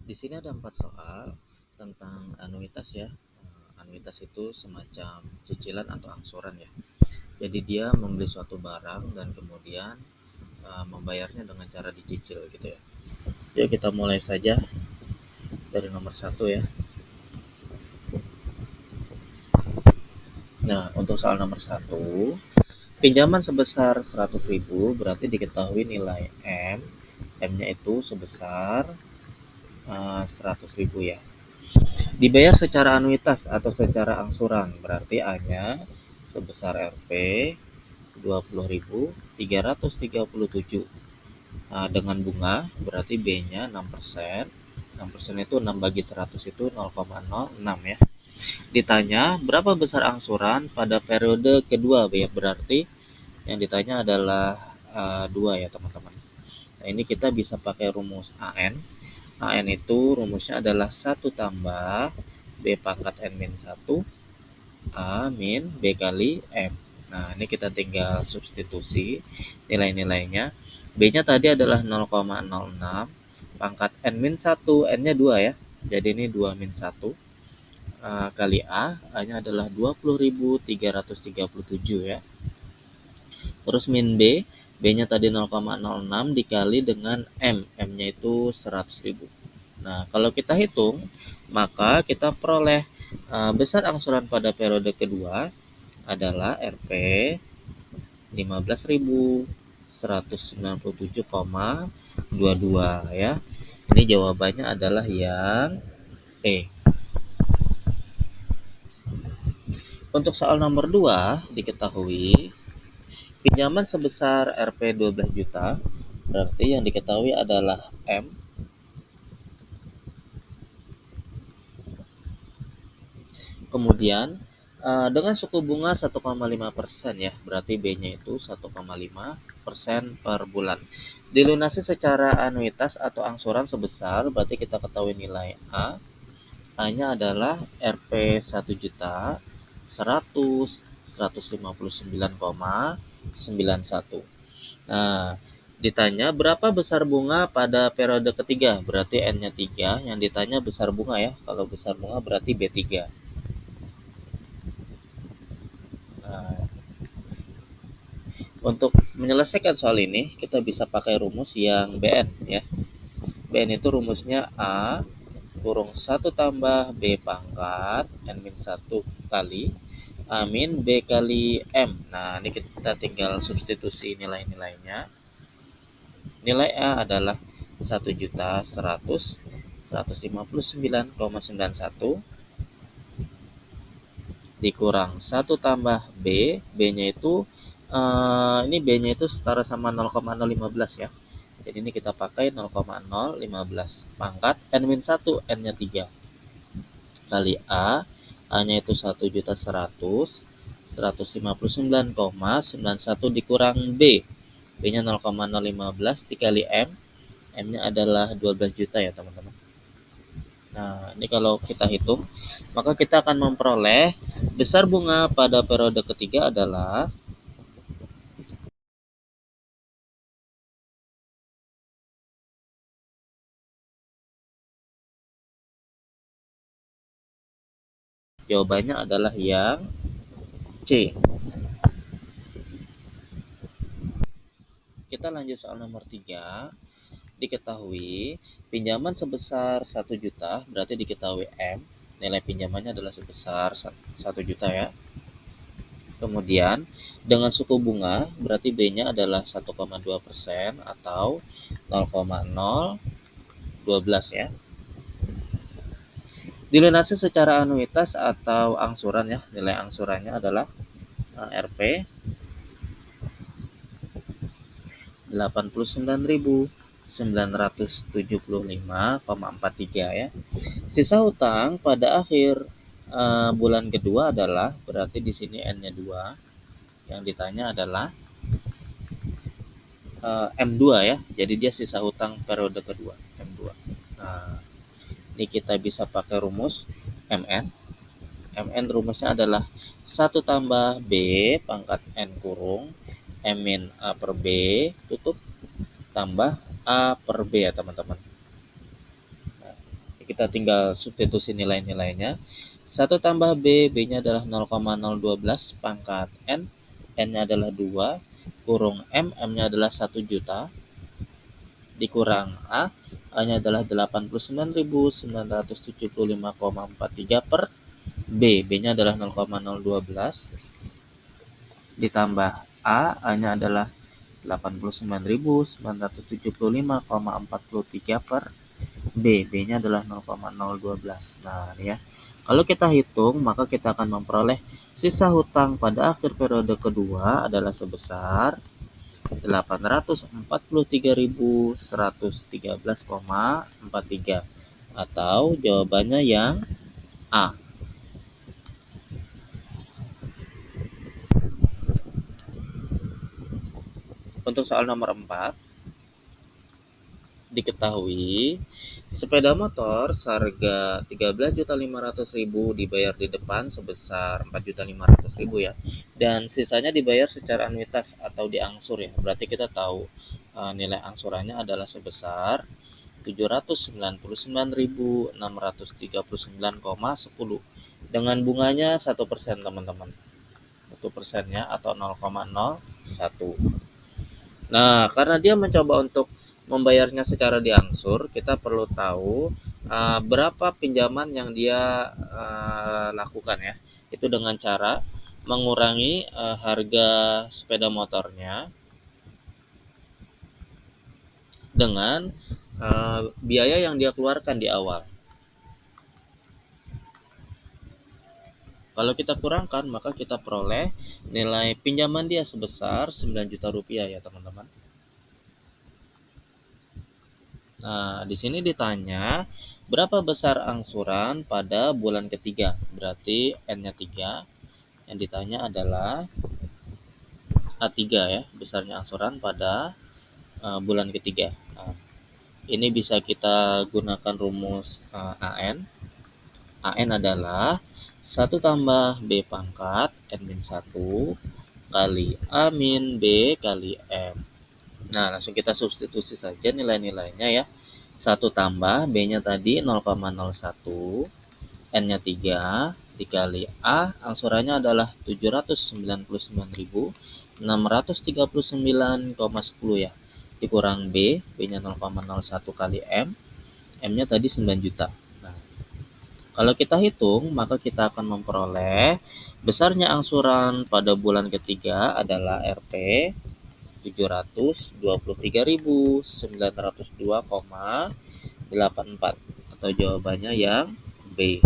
Di sini ada 4 soal tentang anuitas ya. Anuitas itu semacam cicilan atau angsuran ya. Jadi dia membeli suatu barang dan kemudian membayarnya dengan cara dicicil gitu ya. Yuk kita mulai saja dari nomor 1 ya. Nah, untuk soal nomor 1, pinjaman sebesar 100.000 berarti diketahui nilai M. M-nya itu sebesar 100.000 ya. Dibayar secara anuitas atau secara angsuran, berarti A-nya sebesar Rp 20.337. Nah, dengan bunga berarti B-nya 6%. 6% itu 6 bagi 100 itu 0,06 ya. Ditanya berapa besar angsuran pada periode kedua, ya berarti yang ditanya adalah 2 ya teman-teman. Nah, ini kita bisa pakai rumus AN. AN itu rumusnya adalah 1 tambah B pangkat N min 1 A min B kali M. Nah, ini kita tinggal substitusi nilai-nilainya. B-nya tadi adalah 0,06, pangkat N min 1, N-nya 2 ya. Jadi ini 2 min 1 kali A, A-nya adalah 20.337 ya. Terus min B, B-nya tadi 0,06 dikali dengan M, M-nya itu 100.000. Nah, kalau kita hitung, maka kita peroleh besar angsuran pada periode kedua adalah Rp 15.197,22 ya. Ini jawabannya adalah yang E. Untuk soal nomor 2, diketahui pinjaman sebesar Rp 12 juta, berarti yang diketahui adalah M. Kemudian dengan suku bunga 1,5% ya, berarti B-nya itu 1,5% per bulan. Dilunasi secara anuitas atau angsuran sebesar, berarti kita ketahui nilai A. A-nya adalah Rp 1 juta 159,91. Nah, ditanya berapa besar bunga pada periode ketiga, berarti N-nya 3, yang ditanya besar bunga ya. Kalau besar bunga berarti B3. Nah, untuk menyelesaikan soal ini, kita bisa pakai rumus yang BN ya. BN itu rumusnya A kurung 1 tambah B pangkat N min 1 kali A min B kali M. Nah, ini kita tinggal substitusi nilai-nilainya. Nilai A adalah 1.100.159,91 dikurang 1 tambah B, B-nya itu ini B-nya itu setara sama 0,015 ya. Jadi ini kita pakai 0,015 pangkat N-1, N-nya 3 kali A, A-nya itu 1.100.159,91 dikurang B, B-nya 0,015 dikali M, M-nya adalah 12 juta ya teman-teman. Nah, ini kalau kita hitung, maka kita akan memperoleh besar bunga pada periode ketiga adalah jawabannya adalah yang C. Kita lanjut soal nomor 3. Diketahui pinjaman sebesar 1 juta, berarti diketahui M, nilai pinjamannya adalah sebesar 1 juta ya. Kemudian dengan suku bunga berarti B-nya adalah 1,2% atau 0,012 ya. Dilunasi secara anuitas atau angsuran ya. Nilai angsurannya adalah Rp 89.975,43 ya. Sisa hutang pada akhir bulan kedua adalah, berarti di sini N-nya 2. Yang ditanya adalah M2 ya. Jadi dia sisa hutang periode kedua, M2. Nah, ini kita bisa pakai rumus MN. MN rumusnya adalah 1 tambah B pangkat N kurung M min A per B tutup tambah A per B ya teman-teman. Nah, Kita tinggal substitusi nilai-nilainya. 1 tambah B, B-nya adalah 0,012 pangkat N, N-nya adalah 2, kurung M, M-nya adalah 1 juta, dikurang A, A-nya adalah 89.975,43 per B, B-nya adalah 0,012, ditambah A, A-nya adalah 89.975,43 per B, B-nya adalah 0,012. Nah, ya. Kalau kita hitung, maka kita akan memperoleh sisa hutang pada akhir periode kedua adalah sebesar 843.113,43 atau jawabannya yang A. Untuk soal nomor 4, diketahui sepeda motor seharga 13.500.000 dibayar di depan sebesar 4.500.000 ya, dan sisanya dibayar secara anuitas atau diangsur ya. Berarti kita tahu nilai angsurannya adalah sebesar 799.639,10 dengan bunganya 1% teman-teman. 1%-nya atau 0,01. Nah, karena dia mencoba untuk membayarnya secara diangsur, kita perlu tahu berapa pinjaman yang dia lakukan ya. Itu dengan cara mengurangi harga sepeda motornya dengan biaya yang dia keluarkan di awal. Kalau kita kurangkan, maka kita peroleh nilai pinjaman dia sebesar 9 juta rupiah ya teman-teman. Nah, di sini ditanya berapa besar angsuran pada bulan ketiga. Berarti N-nya 3. Yang ditanya adalah A3 ya, besarnya angsuran pada bulan ketiga. Nah, ini bisa kita gunakan rumus AN. AN adalah 1 tambah B pangkat N-1 kali A min B kali M. Nah, langsung kita substitusi saja nilai-nilainya ya. 1 tambah B-nya tadi 0,01, N-nya 3, dikali A, angsurannya adalah 799.639,10 ya. Dikurang B, B-nya 0,01 kali M, M-nya tadi 9 juta. Nah, kalau kita hitung, maka kita akan memperoleh besarnya angsuran pada bulan ketiga adalah RP 723.902,84 atau jawabannya yang B.